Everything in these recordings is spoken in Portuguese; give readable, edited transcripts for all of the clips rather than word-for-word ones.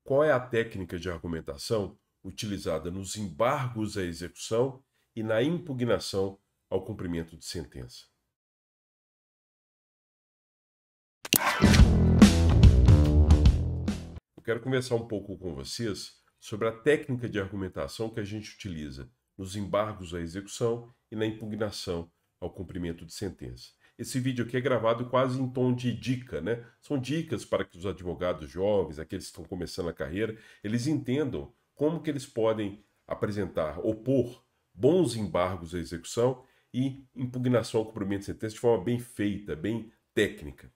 Qual é a técnica de argumentação utilizada nos embargos à execução e na impugnação ao cumprimento de sentença? Eu quero conversar um pouco com vocês sobre a técnica de argumentação que a gente utiliza nos embargos à execução e na impugnação ao cumprimento de sentença. Esse vídeo aqui é gravado quase em tom de dica, né? São dicas para que os advogados jovens, aqueles que estão começando a carreira, eles entendam como que eles podem apresentar, opor bons embargos à execução e impugnação ao cumprimento de sentença de forma bem feita, bem técnica.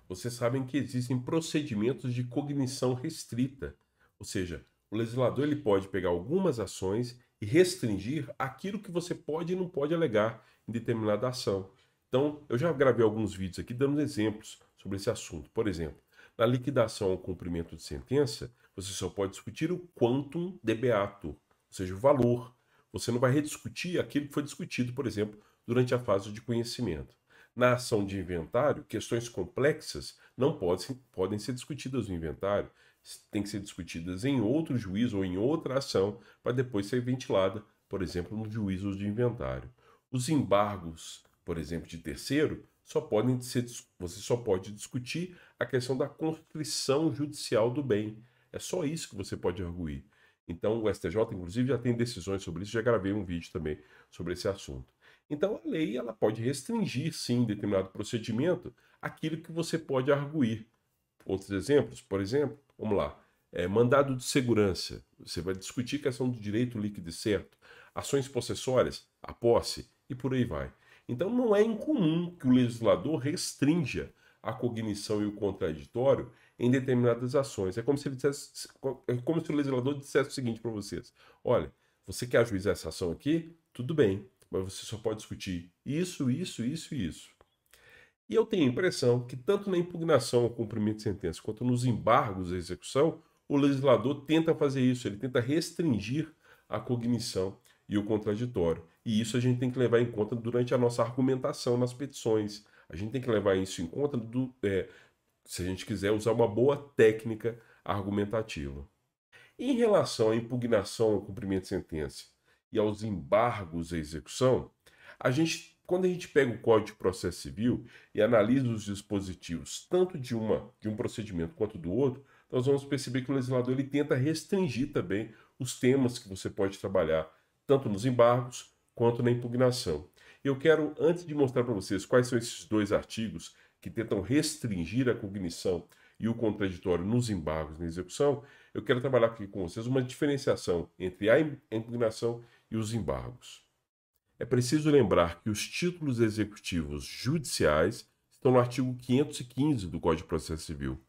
Vocês sabem que existem procedimentos de cognição restrita, ou seja, o legislador ele pode pegar algumas ações e restringir aquilo que você pode e não pode alegar em determinada ação. Então, eu já gravei alguns vídeos aqui dando exemplos sobre esse assunto. Por exemplo, na liquidação ao cumprimento de sentença, você só pode discutir o quantum de beato, ou seja, o valor. Você não vai rediscutir aquilo que foi discutido, por exemplo, durante a fase de conhecimento. Na ação de inventário, questões complexas não podem ser discutidas no inventário, tem que ser discutidas em outro juízo ou em outra ação para depois ser ventilada, por exemplo, no juízo de inventário. Os embargos, por exemplo, de terceiro, você só pode discutir a questão da conscrição judicial do bem. É só isso que você pode arguir. Então, o STJ, inclusive, já tem decisões sobre isso, já gravei um vídeo também sobre esse assunto. Então, a lei ela pode restringir, sim, em determinado procedimento, aquilo que você pode arguir. Outros exemplos, por exemplo, vamos lá, mandado de segurança, você vai discutir a questão do direito líquido e certo, ações possessórias, a posse e por aí vai. Então, não é incomum que o legislador restrinja a cognição e o contraditório em determinadas ações. É como se o legislador dissesse o seguinte para vocês: olha, você quer ajuizar essa ação aqui? Tudo bem, mas você só pode discutir isso, isso, isso e isso. E eu tenho a impressão que tanto na impugnação ao cumprimento de sentença quanto nos embargos à execução, o legislador tenta fazer isso, ele tenta restringir a cognição e o contraditório. E isso a gente tem que levar em conta durante a nossa argumentação nas petições. A gente tem que levar isso em conta se a gente quiser usar uma boa técnica argumentativa. Em relação à impugnação ao cumprimento de sentença e aos embargos à execução, quando a gente pega o Código de Processo Civil e analisa os dispositivos, tanto de um procedimento quanto do outro, nós vamos perceber que o legislador ele tenta restringir também os temas que você pode trabalhar, tanto nos embargos quanto na impugnação. Eu quero, antes de mostrar para vocês quais são esses dois artigos que tentam restringir a cognição e o contraditório nos embargos e na execução, eu quero trabalhar aqui com vocês uma diferenciação entre a impugnação e os embargos. É preciso lembrar que os títulos executivos judiciais estão no artigo 515 do Código de Processo Civil,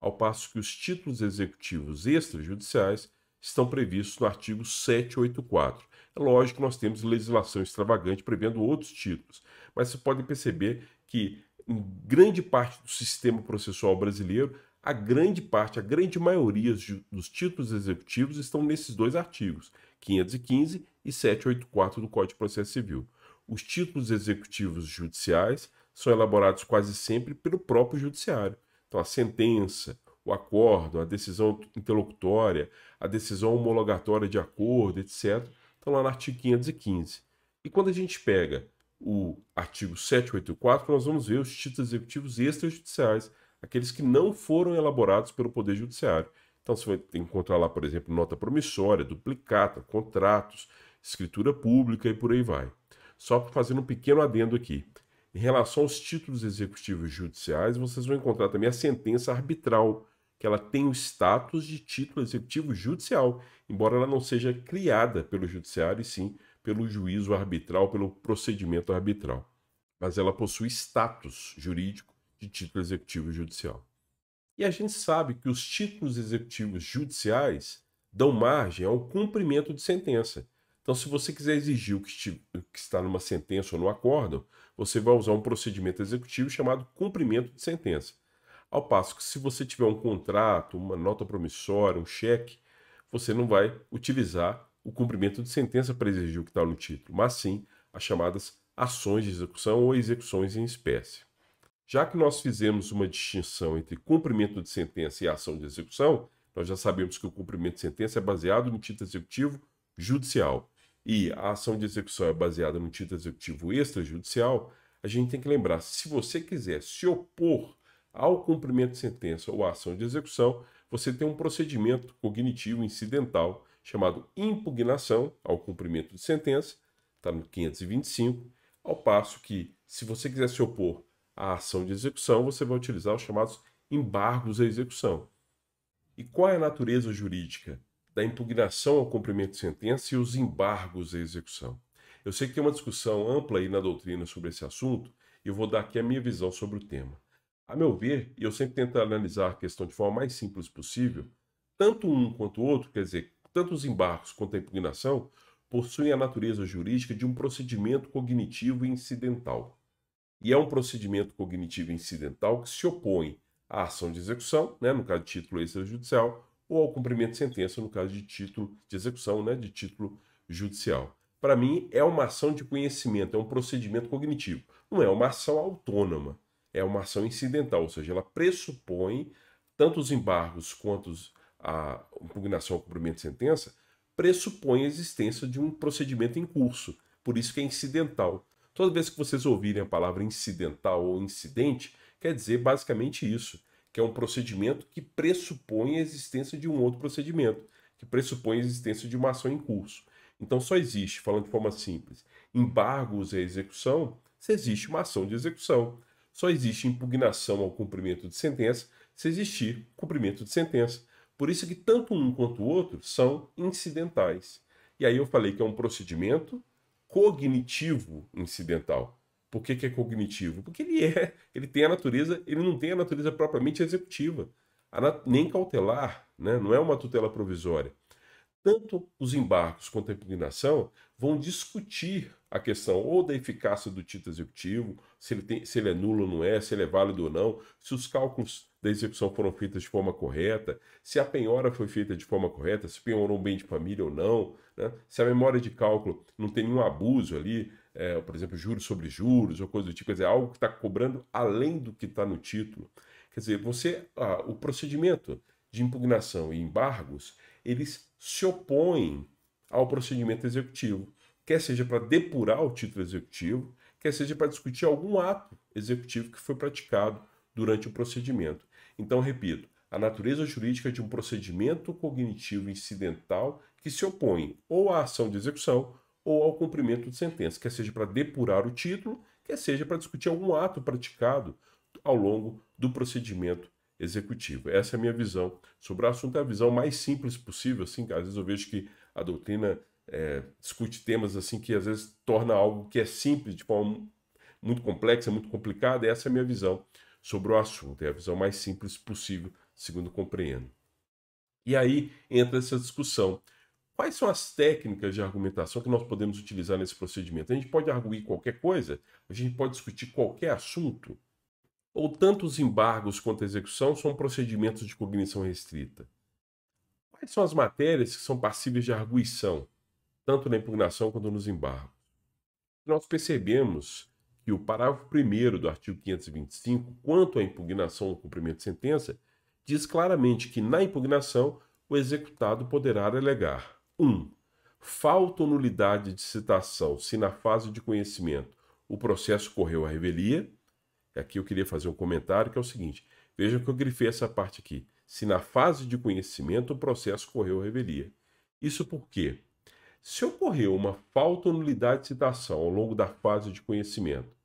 ao passo que os títulos executivos extrajudiciais estão previstos no artigo 784. É lógico que nós temos legislação extravagante prevendo outros títulos, mas vocês podem perceber que em grande parte do sistema processual brasileiro, a grande maioria dos títulos executivos estão nesses dois artigos, 515 e 784 do Código de Processo Civil. Os títulos executivos judiciais são elaborados quase sempre pelo próprio judiciário. Então, a sentença, o acórdão, a decisão interlocutória, a decisão homologatória de acordo, etc., estão lá no artigo 515. E quando a gente pega o artigo 784, nós vamos ver os títulos executivos extrajudiciais, aqueles que não foram elaborados pelo Poder Judiciário. Então, você vai encontrar lá, por exemplo, nota promissória, duplicata, contratos, escritura pública e por aí vai. Só fazendo um pequeno adendo aqui. Em relação aos títulos executivos judiciais, vocês vão encontrar também a sentença arbitral, que ela tem o status de título executivo judicial, embora ela não seja criada pelo judiciário, e sim pelo juízo arbitral, pelo procedimento arbitral. Mas ela possui status jurídico de título executivo judicial. E a gente sabe que os títulos executivos judiciais dão margem ao cumprimento de sentença. Então, se você quiser exigir o que está numa sentença ou no acórdão, você vai usar um procedimento executivo chamado cumprimento de sentença. Ao passo que, se você tiver um contrato, uma nota promissória, um cheque, você não vai utilizar o cumprimento de sentença para exigir o que está no título, mas sim as chamadas ações de execução ou execuções em espécie. Já que nós fizemos uma distinção entre cumprimento de sentença e ação de execução, nós já sabemos que o cumprimento de sentença é baseado no título executivo judicial e a ação de execução é baseada no título executivo extrajudicial. A gente tem que lembrar, se você quiser se opor ao cumprimento de sentença ou à ação de execução, você tem um procedimento cognitivo incidental chamado impugnação ao cumprimento de sentença, está no 525, ao passo que, se você quiser se opor à ação de execução, você vai utilizar os chamados embargos à execução. E qual é a natureza jurídica da impugnação ao cumprimento de sentença e os embargos à execução? Eu sei que tem uma discussão ampla aí na doutrina sobre esse assunto e eu vou dar aqui a minha visão sobre o tema. A meu ver, e eu sempre tento analisar a questão de forma mais simples possível, tanto um quanto o outro, quer dizer, tanto os embargos quanto a impugnação, possuem a natureza jurídica de um procedimento cognitivo incidental. E é um procedimento cognitivo incidental que se opõe à ação de execução, no caso de título extrajudicial, ou ao cumprimento de sentença, no caso de título de execução, de título judicial. Para mim, é uma ação de conhecimento, é um procedimento cognitivo. Não é uma ação autônoma, é uma ação incidental, ou seja, ela pressupõe tanto os embargos quanto a impugnação ao cumprimento de sentença, pressupõe a existência de um procedimento em curso, por isso que é incidental. Toda vez que vocês ouvirem a palavra incidental ou incidente, quer dizer basicamente isso, que é um procedimento que pressupõe a existência de um outro procedimento, que pressupõe a existência de uma ação em curso. Então só existe, falando de forma simples, embargos à execução se existe uma ação de execução. Só existe impugnação ao cumprimento de sentença se existir cumprimento de sentença. Por isso que tanto um quanto o outro são incidentais. E aí eu falei que é um procedimento cognitivo incidental. Por que é cognitivo? Porque ele tem a natureza, ele não tem a natureza propriamente executiva, nem cautelar, não é uma tutela provisória. Tanto os embargos quanto a impugnação vão discutir a questão ou da eficácia do título executivo, se ele é nulo ou não é, se ele é válido ou não, se os cálculos da execução foram feitos de forma correta, se a penhora foi feita de forma correta, se penhorou um bem de família ou não, se a memória de cálculo não tem nenhum abuso ali, por exemplo, juros sobre juros ou coisa do tipo, quer dizer, algo que está cobrando além do que está no título. Quer dizer, o procedimento de impugnação e embargos, eles se opõem ao procedimento executivo, quer seja para depurar o título executivo, quer seja para discutir algum ato executivo que foi praticado durante o procedimento. Então, repito, a natureza jurídica de um procedimento cognitivo incidental que se opõe ou à ação de execução ou ao cumprimento de sentença, quer seja para depurar o título, quer seja para discutir algum ato praticado ao longo do procedimento executivo. Essa é a minha visão sobre o assunto, é a visão mais simples possível, assim, às vezes eu vejo que a doutrina discute temas assim que às vezes torna algo que é simples de forma muito complexa, muito complicada. Essa é a minha visão sobre o assunto, é a visão mais simples possível, segundo compreendo. E aí entra essa discussão. Quais são as técnicas de argumentação que nós podemos utilizar nesse procedimento? A gente pode arguir qualquer coisa? A gente pode discutir qualquer assunto? Ou tanto os embargos quanto a execução são procedimentos de cognição restrita? Quais são as matérias que são passíveis de arguição, tanto na impugnação quanto nos embargos? Nós percebemos que o parágrafo 1º do artigo 525, quanto à impugnação ao cumprimento de sentença, diz claramente que na impugnação o executado poderá alegar 1. Falta ou nulidade de citação se na fase de conhecimento o processo correu à revelia. Aqui eu queria fazer um comentário que é o seguinte, vejam que eu grifei essa parte aqui, se na fase de conhecimento o processo correu à revelia. Isso por quê? Se ocorreu uma falta ou nulidade de citação ao longo da fase de conhecimento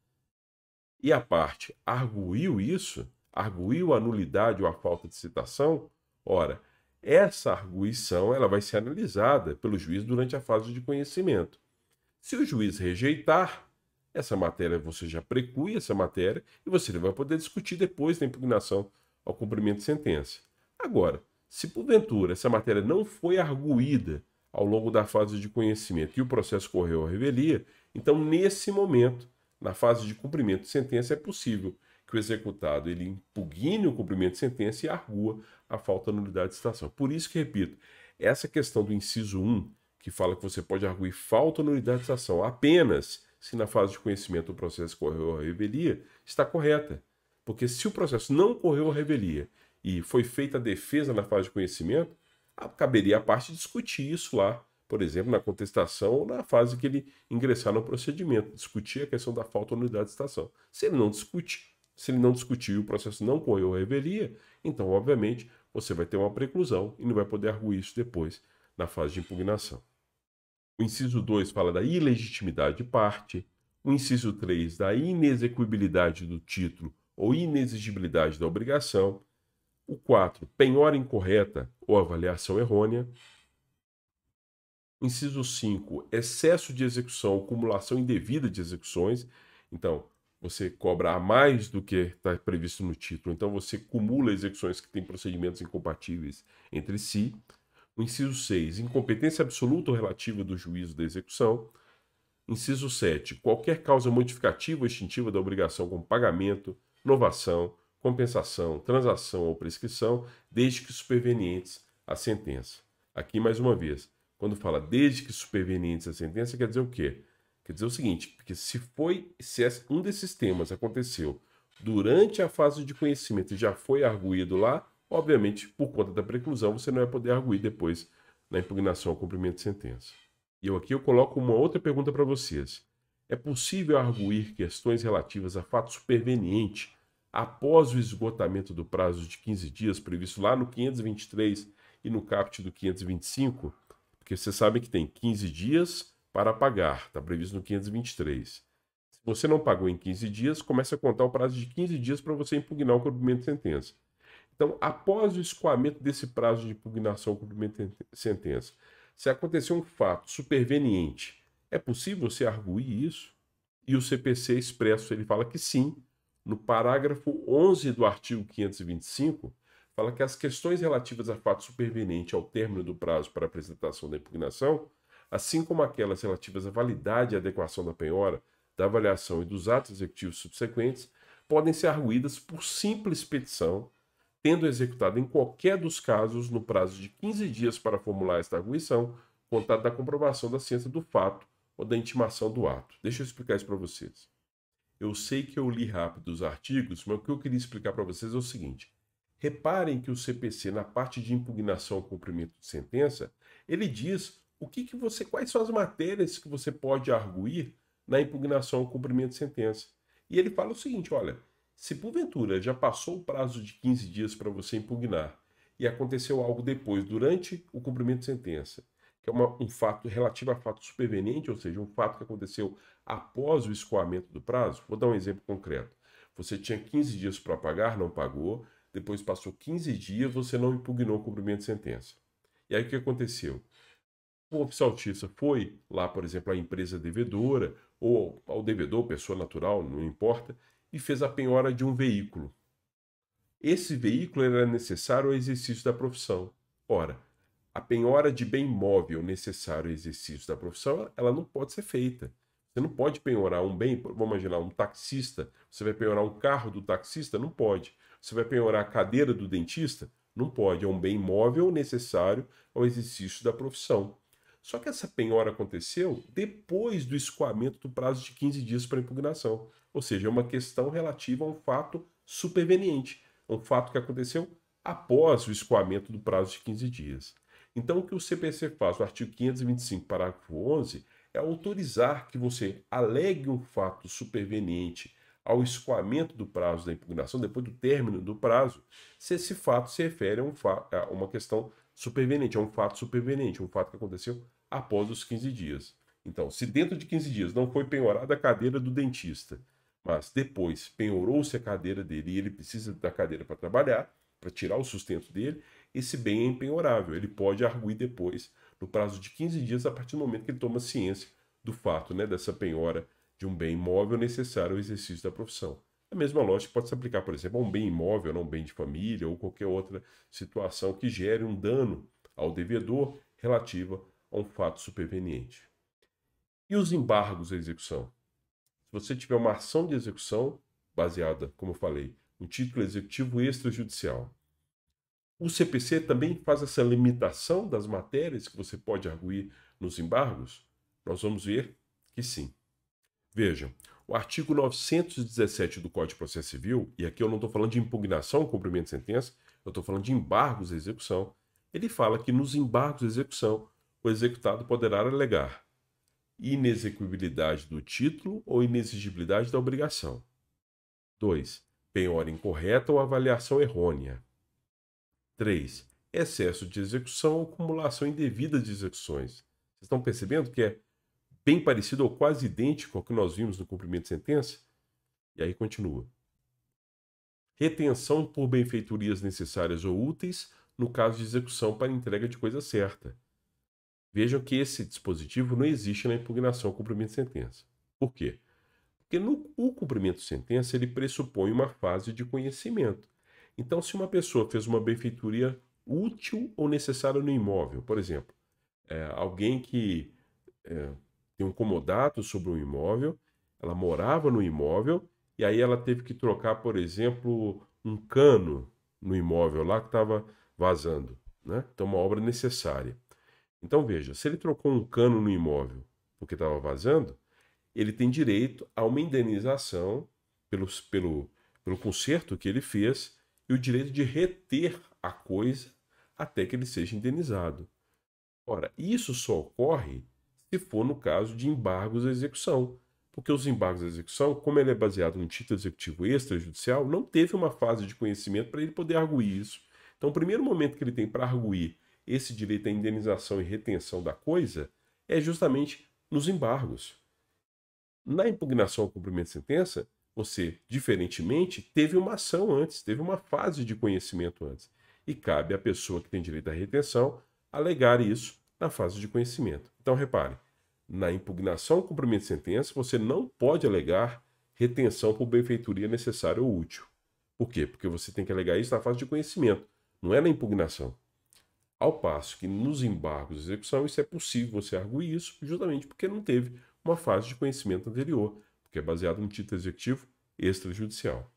e a parte arguiu isso, arguiu a nulidade ou a falta de citação, ora, essa arguição ela vai ser analisada pelo juiz durante a fase de conhecimento. Se o juiz rejeitar, essa matéria você já preclui essa matéria e você vai poder discutir depois da impugnação ao cumprimento de sentença. Agora, se porventura essa matéria não foi arguída ao longo da fase de conhecimento e o processo correu à revelia, então nesse momento, na fase de cumprimento de sentença, é possível que o executado ele impugne o cumprimento de sentença e argua a falta de nulidade de citação. Por isso que, repito, essa questão do inciso 1, que fala que você pode arguir falta ou nulidade de citação apenas se na fase de conhecimento o processo correu à revelia, está correta. Porque se o processo não correu à revelia e foi feita a defesa na fase de conhecimento, caberia à parte discutir isso lá, por exemplo, na contestação ou na fase que ele ingressar no procedimento, discutir a questão da falta ou nulidade de citação. Se ele não discutir e o processo não correu a revelia, então, obviamente, você vai ter uma preclusão e não vai poder arguir isso depois na fase de impugnação. O inciso 2 fala da ilegitimidade de parte, o inciso 3 da inexecuibilidade do título ou inexigibilidade da obrigação, o 4, penhora incorreta ou avaliação errônea, o inciso 5, excesso de execução ou acumulação indevida de execuções, então você cobra a mais do que está previsto no título, então você cumula execuções que têm procedimentos incompatíveis entre si. O inciso 6, incompetência absoluta ou relativa do juízo da execução. Inciso 7, qualquer causa modificativa ou extintiva da obrigação como pagamento, novação, compensação, transação ou prescrição, desde que supervenientes à sentença. Aqui, mais uma vez, quando fala desde que supervenientes à sentença, quer dizer o quê? Quer dizer o seguinte, porque se um desses temas aconteceu durante a fase de conhecimento e já foi arguído lá, obviamente, por conta da preclusão, você não vai poder arguir depois na impugnação ao cumprimento de sentença. E aqui eu coloco uma outra pergunta para vocês. É possível arguir questões relativas a fato superveniente após o esgotamento do prazo de 15 dias previsto lá no 523 e no caput do 525? Porque vocês sabem que tem 15 dias para pagar, está previsto no 523. Se você não pagou em 15 dias, começa a contar o prazo de 15 dias para você impugnar o cumprimento de sentença. Então, após o escoamento desse prazo de impugnação ao cumprimento de sentença, se acontecer um fato superveniente, é possível você arguir isso? E o CPC expresso, ele fala que sim. No parágrafo 11 do artigo 525, fala que as questões relativas a fato superveniente ao término do prazo para apresentação da impugnação, assim como aquelas relativas à validade e adequação da penhora, da avaliação e dos atos executivos subsequentes, podem ser arguídas por simples petição, tendo executado em qualquer dos casos no prazo de 15 dias para formular esta arguição, contado da comprovação da ciência do fato ou da intimação do ato. Deixa eu explicar isso para vocês. Eu sei que eu li rápido os artigos, mas o que eu queria explicar para vocês é o seguinte. Reparem que o CPC, na parte de impugnação ao cumprimento de sentença, ele diz quais são as matérias que você pode arguir na impugnação ao cumprimento de sentença. E ele fala o seguinte, olha, se porventura já passou o prazo de 15 dias para você impugnar e aconteceu algo depois, durante o cumprimento de sentença, que é um fato relativo a fato superveniente, ou seja, um fato que aconteceu após o escoamento do prazo, vou dar um exemplo concreto. Você tinha 15 dias para pagar, não pagou, depois passou 15 dias, você não impugnou o cumprimento de sentença. E aí o que aconteceu? O oficial de justiça foi lá, por exemplo, à empresa devedora, ou ao devedor, pessoa natural, não importa, e fez a penhora de um veículo. Esse veículo era necessário ao exercício da profissão. Ora, a penhora de bem móvel necessário ao exercício da profissão, ela não pode ser feita. Você não pode penhorar um bem, vamos imaginar, um taxista, você vai penhorar um carro do taxista? Não pode. Você vai penhorar a cadeira do dentista? Não pode. É um bem móvel necessário ao exercício da profissão. Só que essa penhora aconteceu depois do escoamento do prazo de 15 dias para impugnação. Ou seja, é uma questão relativa a um fato superveniente, um fato que aconteceu após o escoamento do prazo de 15 dias. Então, o que o CPC faz, no artigo 525, parágrafo 11, é autorizar que você alegue um fato superveniente ao escoamento do prazo da impugnação, depois do término do prazo, se esse fato se refere a uma questão superveniente, é um fato superveniente, um fato que aconteceu após os 15 dias. Então, se dentro de 15 dias não foi penhorada a cadeira do dentista, mas depois penhorou-se a cadeira dele e ele precisa da cadeira para trabalhar, para tirar o sustento dele, esse bem é impenhorável. Ele pode arguir depois, no prazo de 15 dias, a partir do momento que ele toma ciência do fato, dessa penhora de um bem imóvel necessário ao exercício da profissão. A mesma lógica pode se aplicar, por exemplo, a um bem imóvel, a um bem de família ou qualquer outra situação que gere um dano ao devedor relativa a um fato superveniente. E os embargos à execução? Se você tiver uma ação de execução baseada, como eu falei, no título executivo extrajudicial, o CPC também faz essa limitação das matérias que você pode arguir nos embargos? Nós vamos ver que sim. Vejam, O artigo 917 do Código de Processo Civil, e aqui eu não estou falando de impugnação ao cumprimento de sentença, eu estou falando de embargos à execução, ele fala que nos embargos à execução, o executado poderá alegar inexequibilidade do título ou inexigibilidade da obrigação. 2. Penhora incorreta ou avaliação errônea. 3. Excesso de execução ou acumulação indevida de execuções. Vocês estão percebendo que é bem parecido ou quase idêntico ao que nós vimos no cumprimento de sentença? E aí continua. Retenção por benfeitorias necessárias ou úteis no caso de execução para entrega de coisa certa. Vejam que esse dispositivo não existe na impugnação ao cumprimento de sentença. Por quê? Porque o cumprimento de sentença ele pressupõe uma fase de conhecimento. Então, se uma pessoa fez uma benfeitoria útil ou necessária no imóvel, por exemplo, alguém que tem um comodato sobre um imóvel, ela morava no imóvel e aí ela teve que trocar, por exemplo, um cano no imóvel lá que estava vazando, né? Então, uma obra necessária. Então, veja, se ele trocou um cano no imóvel porque estava vazando, ele tem direito a uma indenização pelo conserto que ele fez e o direito de reter a coisa até que ele seja indenizado. Ora, isso só ocorre se for no caso de embargos à execução, porque os embargos à execução, como ele é baseado no título executivo extrajudicial, não teve uma fase de conhecimento para ele poder arguir isso. Então, o primeiro momento que ele tem para arguir esse direito à indenização e retenção da coisa é justamente nos embargos. Na impugnação ao cumprimento de sentença, você, diferentemente, teve uma ação antes, teve uma fase de conhecimento antes. E cabe à pessoa que tem direito à retenção alegar isso na fase de conhecimento. Então, repare, na impugnação ao cumprimento de sentença, você não pode alegar retenção por benfeitoria necessária ou útil. Por quê? Porque você tem que alegar isso na fase de conhecimento, não é na impugnação. Ao passo que nos embargos de execução, isso é possível você arguir isso, justamente porque não teve uma fase de conhecimento anterior, porque é baseado no título executivo extrajudicial.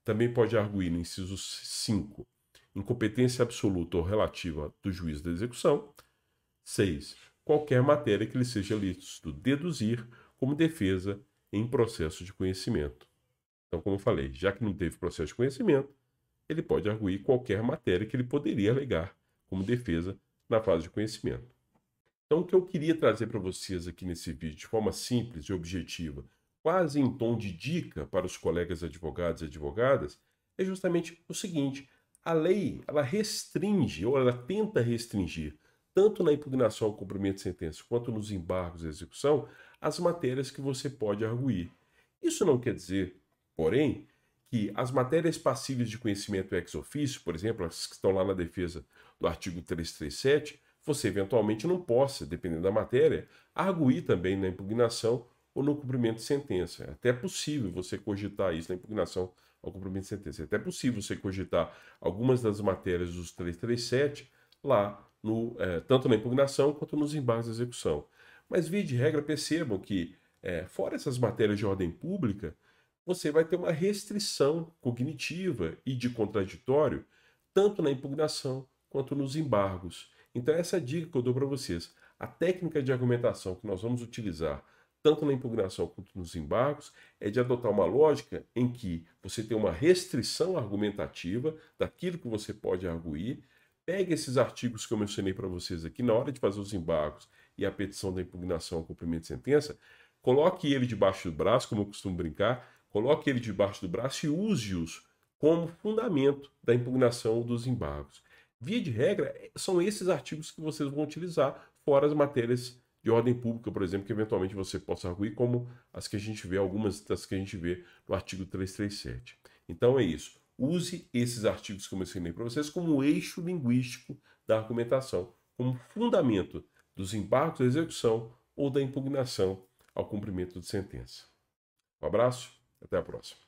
Também pode arguir no inciso 5, incompetência absoluta ou relativa do juiz da execução. 6. Qualquer matéria que lhe seja lícito deduzir como defesa em processo de conhecimento. Então, como eu falei, já que não teve processo de conhecimento, ele pode arguir qualquer matéria que ele poderia alegar como defesa na fase de conhecimento. Então, o que eu queria trazer para vocês aqui nesse vídeo, de forma simples e objetiva, quase em tom de dica para os colegas advogados e advogadas, é justamente o seguinte: a lei, ela restringe, ou ela tenta restringir, tanto na impugnação ao cumprimento de sentença quanto nos embargos à execução, as matérias que você pode arguir. Isso não quer dizer, porém, que as matérias passíveis de conhecimento ex officio, por exemplo, as que estão lá na defesa do artigo 337, você eventualmente não possa, dependendo da matéria, arguir também na impugnação ou no cumprimento de sentença. É até possível você cogitar isso na impugnação ao cumprimento de sentença. É até possível você cogitar algumas das matérias dos 337 lá, tanto na impugnação quanto nos embargos de execução. Mas, via de regra, percebam que, fora essas matérias de ordem pública, você vai ter uma restrição cognitiva e de contraditório, tanto na impugnação quanto nos embargos. Então, essa é a dica que eu dou para vocês. A técnica de argumentação que nós vamos utilizar, tanto na impugnação quanto nos embargos, é de adotar uma lógica em que você tem uma restrição argumentativa daquilo que você pode arguir. Pegue esses artigos que eu mencionei para vocês aqui na hora de fazer os embargos e a petição da impugnação ao cumprimento de sentença, coloque ele debaixo do braço, como eu costumo brincar, coloque ele debaixo do braço e use-os como fundamento da impugnação dos embargos. Via de regra, são esses artigos que vocês vão utilizar, fora as matérias de ordem pública, por exemplo, que eventualmente você possa arguir, como as que a gente vê, algumas das que a gente vê no artigo 337. Então é isso. Use esses artigos que eu mencionei para vocês como eixo linguístico da argumentação, como fundamento dos embargos da execução ou da impugnação ao cumprimento de sentença. Um abraço, até a próxima.